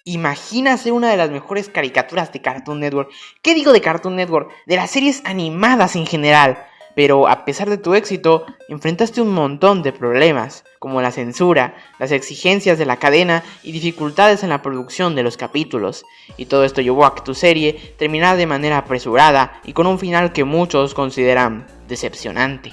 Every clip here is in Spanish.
Imagina ser una de las mejores caricaturas de Cartoon Network. ¿Qué digo de Cartoon Network? De las series animadas en general. Pero a pesar de tu éxito, enfrentaste un montón de problemas, como la censura, las exigencias de la cadena y dificultades en la producción de los capítulos. Y todo esto llevó a que tu serie terminara de manera apresurada y con un final que muchos consideran decepcionante.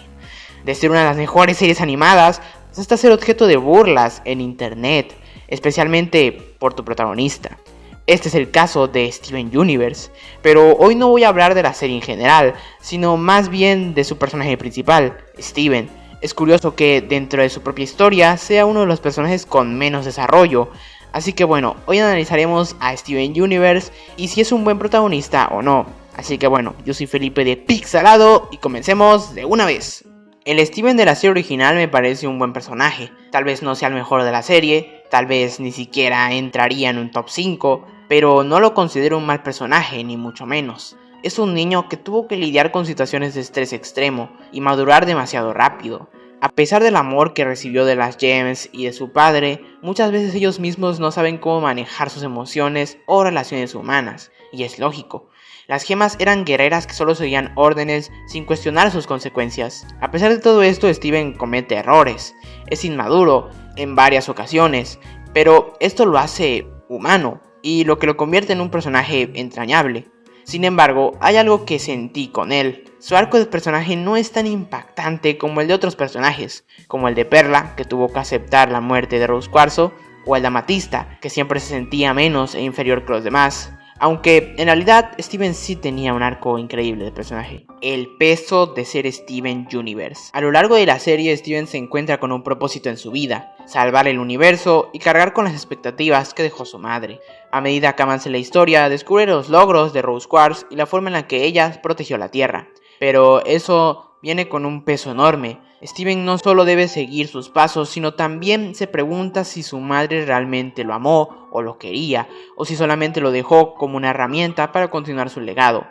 De ser una de las mejores series animadas, hasta ser objeto de burlas en internet, especialmente por tu protagonista. Este es el caso de Steven Universe, pero hoy no voy a hablar de la serie en general, sino más bien de su personaje principal, Steven. Es curioso que dentro de su propia historia sea uno de los personajes con menos desarrollo, así que bueno, hoy analizaremos a Steven Universe y si es un buen protagonista o no. Así que bueno, yo soy Felipe de Pixelado y comencemos de una vez. El Steven de la serie original me parece un buen personaje, tal vez no sea el mejor de la serie, tal vez ni siquiera entraría en un top 5, pero no lo considero un mal personaje, ni mucho menos. Es un niño que tuvo que lidiar con situaciones de estrés extremo y madurar demasiado rápido. A pesar del amor que recibió de las Gems y de su padre, muchas veces ellos mismos no saben cómo manejar sus emociones o relaciones humanas, y es lógico. Las gemas eran guerreras que solo seguían órdenes sin cuestionar sus consecuencias. A pesar de todo esto, Steven comete errores, es inmaduro en varias ocasiones, pero esto lo hace humano y lo que lo convierte en un personaje entrañable. Sin embargo, hay algo que sentí con él. Su arco de personaje no es tan impactante como el de otros personajes, como el de Perla, que tuvo que aceptar la muerte de Rose Cuarzo, o el de Amatista, que siempre se sentía menos e inferior que los demás. Aunque en realidad Steven sí tenía un arco increíble de personaje. El peso de ser Steven Universe. A lo largo de la serie, Steven se encuentra con un propósito en su vida: salvar el universo y cargar con las expectativas que dejó su madre. A medida que avanza la historia, descubre los logros de Rose Quartz y la forma en la que ella protegió la Tierra. Pero eso viene con un peso enorme. Steven no solo debe seguir sus pasos, sino también se pregunta si su madre realmente lo amó o lo quería, o si solamente lo dejó como una herramienta para continuar su legado.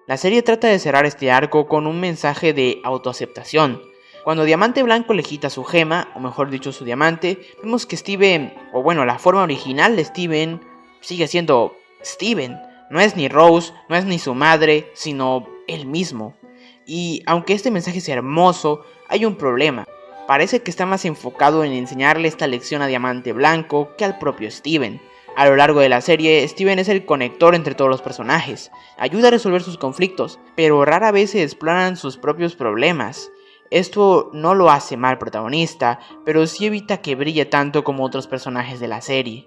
La serie trata de cerrar este arco con un mensaje de autoaceptación. Cuando Diamante Blanco le quita su gema, o mejor dicho su diamante, vemos que Steven, o bueno, la forma original de Steven, sigue siendo Steven. No es ni Rose, no es ni su madre, sino él mismo. Y aunque este mensaje es hermoso, hay un problema. Parece que está más enfocado en enseñarle esta lección a Diamante Blanco que al propio Steven. A lo largo de la serie, Steven es el conector entre todos los personajes, ayuda a resolver sus conflictos, pero rara vez se exploran sus propios problemas. Esto no lo hace mal protagonista, pero sí evita que brille tanto como otros personajes de la serie.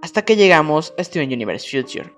Hasta que llegamos a Steven Universe Future.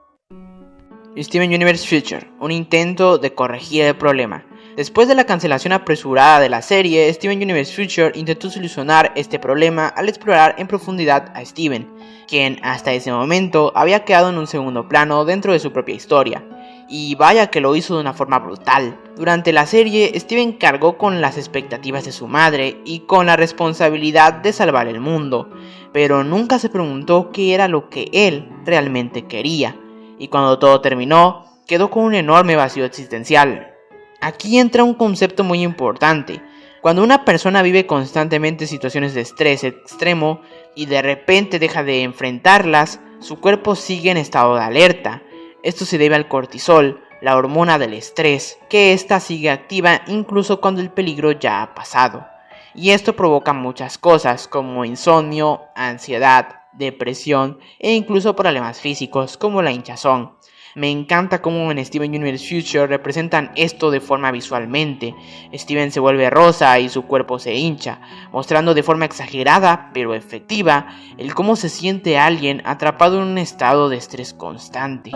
Steven Universe Future, un intento de corregir el problema. Después de la cancelación apresurada de la serie, Steven Universe Future intentó solucionar este problema al explorar en profundidad a Steven, quien hasta ese momento había quedado en un segundo plano dentro de su propia historia. Y vaya que lo hizo de una forma brutal. Durante la serie, Steven cargó con las expectativas de su madre y con la responsabilidad de salvar el mundo, pero nunca se preguntó qué era lo que él realmente quería. Y cuando todo terminó, quedó con un enorme vacío existencial. Aquí entra un concepto muy importante. Cuando una persona vive constantemente situaciones de estrés extremo y de repente deja de enfrentarlas, su cuerpo sigue en estado de alerta. Esto se debe al cortisol, la hormona del estrés, que ésta sigue activa incluso cuando el peligro ya ha pasado. Y esto provoca muchas cosas como insomnio, ansiedad, depresión e incluso problemas físicos como la hinchazón. Me encanta cómo en Steven Universe Future representan esto de forma visualmente. Steven se vuelve rosa y su cuerpo se hincha, mostrando de forma exagerada pero efectiva el cómo se siente alguien atrapado en un estado de estrés constante.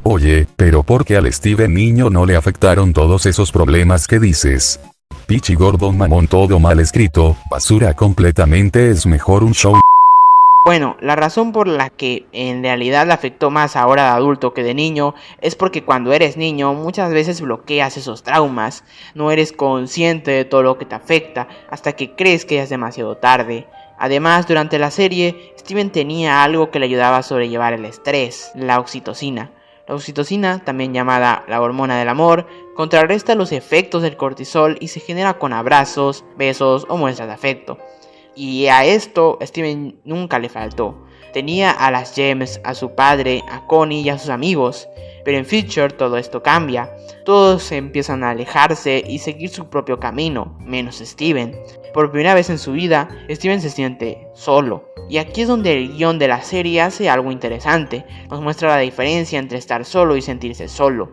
Oye, pero ¿por qué al Steven niño no le afectaron todos esos problemas que dices? Pichi gordo mamón, todo mal escrito, basura completamente, es mejor un show. Bueno, la razón por la que en realidad le afectó más ahora de adulto que de niño es porque cuando eres niño muchas veces bloqueas esos traumas, no eres consciente de todo lo que te afecta hasta que crees que ya es demasiado tarde. Además, durante la serie, Steven tenía algo que le ayudaba a sobrellevar el estrés, la oxitocina. La oxitocina, también llamada la hormona del amor, contrarresta los efectos del cortisol y se genera con abrazos, besos o muestras de afecto. Y a esto Steven nunca le faltó. Tenía a las Gems, a su padre, a Connie y a sus amigos. Pero en Future todo esto cambia. Todos empiezan a alejarse y seguir su propio camino, menos Steven. Por primera vez en su vida, Steven se siente solo. Y aquí es donde el guión de la serie hace algo interesante. Nos muestra la diferencia entre estar solo y sentirse solo.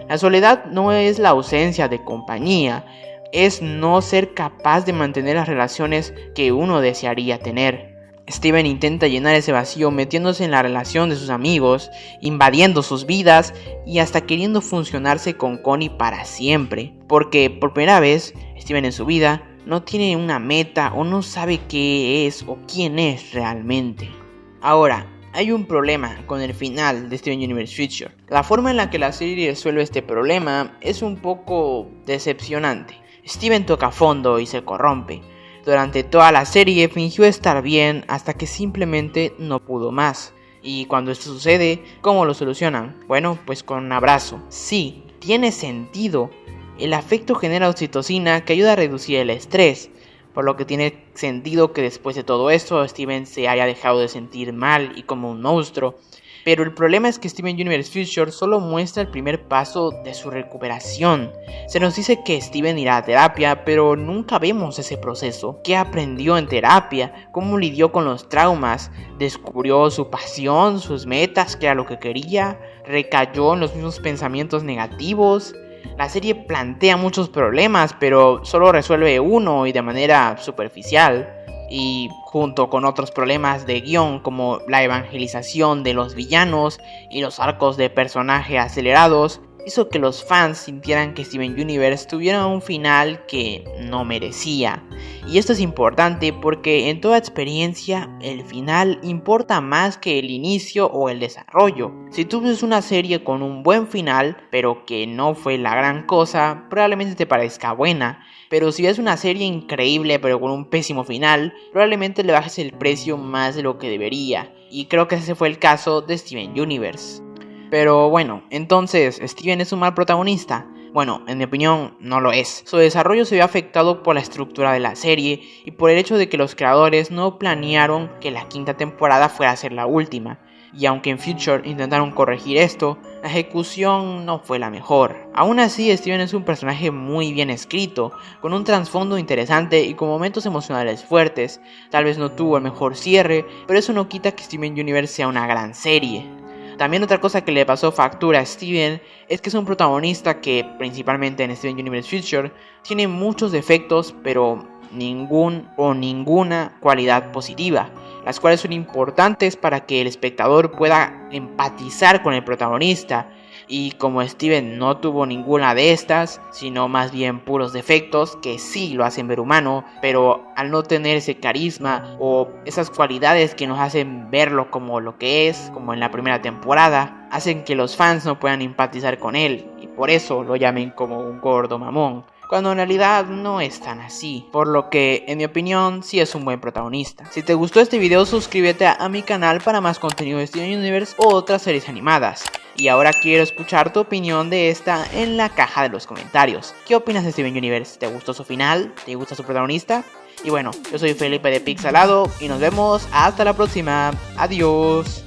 La soledad no es la ausencia de compañía, es no ser capaz de mantener las relaciones que uno desearía tener. Steven intenta llenar ese vacío metiéndose en la relación de sus amigos, invadiendo sus vidas y hasta queriendo funcionarse con Connie para siempre. Porque por primera vez, Steven en su vida no tiene una meta o no sabe qué es o quién es realmente. Ahora, hay un problema con el final de Steven Universe Future. La forma en la que la serie resuelve este problema es un poco decepcionante. Steven toca fondo y se corrompe. Durante toda la serie fingió estar bien hasta que simplemente no pudo más. Y cuando esto sucede, ¿cómo lo solucionan? Bueno, pues con un abrazo. Sí, tiene sentido. El afecto genera oxitocina que ayuda a reducir el estrés, por lo que tiene sentido que después de todo esto Steven se haya dejado de sentir mal y como un monstruo. Pero el problema es que Steven Universe Future solo muestra el primer paso de su recuperación. Se nos dice que Steven irá a terapia, pero nunca vemos ese proceso. ¿Qué aprendió en terapia? ¿Cómo lidió con los traumas? ¿Descubrió su pasión, sus metas, qué era lo que quería? ¿Recayó en los mismos pensamientos negativos? La serie plantea muchos problemas, pero solo resuelve uno y de manera superficial. Y junto con otros problemas de guión como la evangelización de los villanos y los arcos de personaje acelerados, hizo que los fans sintieran que Steven Universe tuviera un final que no merecía. Y esto es importante porque en toda experiencia el final importa más que el inicio o el desarrollo. Si tú ves una serie con un buen final, pero que no fue la gran cosa, probablemente te parezca buena. Pero si ves una serie increíble pero con un pésimo final, probablemente le bajes el precio más de lo que debería. Y creo que ese fue el caso de Steven Universe. Pero bueno, entonces, ¿Steven es un mal protagonista? Bueno, en mi opinión, no lo es. Su desarrollo se ve afectado por la estructura de la serie y por el hecho de que los creadores no planearon que la quinta temporada fuera a ser la última. Y aunque en Future intentaron corregir esto, la ejecución no fue la mejor. Aún así, Steven es un personaje muy bien escrito, con un trasfondo interesante y con momentos emocionales fuertes. Tal vez no tuvo el mejor cierre, pero eso no quita que Steven Universe sea una gran serie. También otra cosa que le pasó factura a Steven es que es un protagonista que, principalmente en Steven Universe Future, tiene muchos defectos, pero ninguna cualidad positiva, las cuales son importantes para que el espectador pueda empatizar con el protagonista. Y como Steven no tuvo ninguna de estas, sino más bien puros defectos que sí lo hacen ver humano, pero al no tener ese carisma o esas cualidades que nos hacen verlo como lo que es, como en la primera temporada, hacen que los fans no puedan empatizar con él y por eso lo llamen como un gordo mamón, cuando en realidad no es tan así, por lo que en mi opinión sí es un buen protagonista. Si te gustó este video, suscríbete a mi canal para más contenido de Steven Universe o otras series animadas. Y ahora quiero escuchar tu opinión de esta en la caja de los comentarios. ¿Qué opinas de Steven Universe? ¿Te gustó su final? ¿Te gusta su protagonista? Y bueno, yo soy Felipe de Pixelado y nos vemos hasta la próxima. Adiós.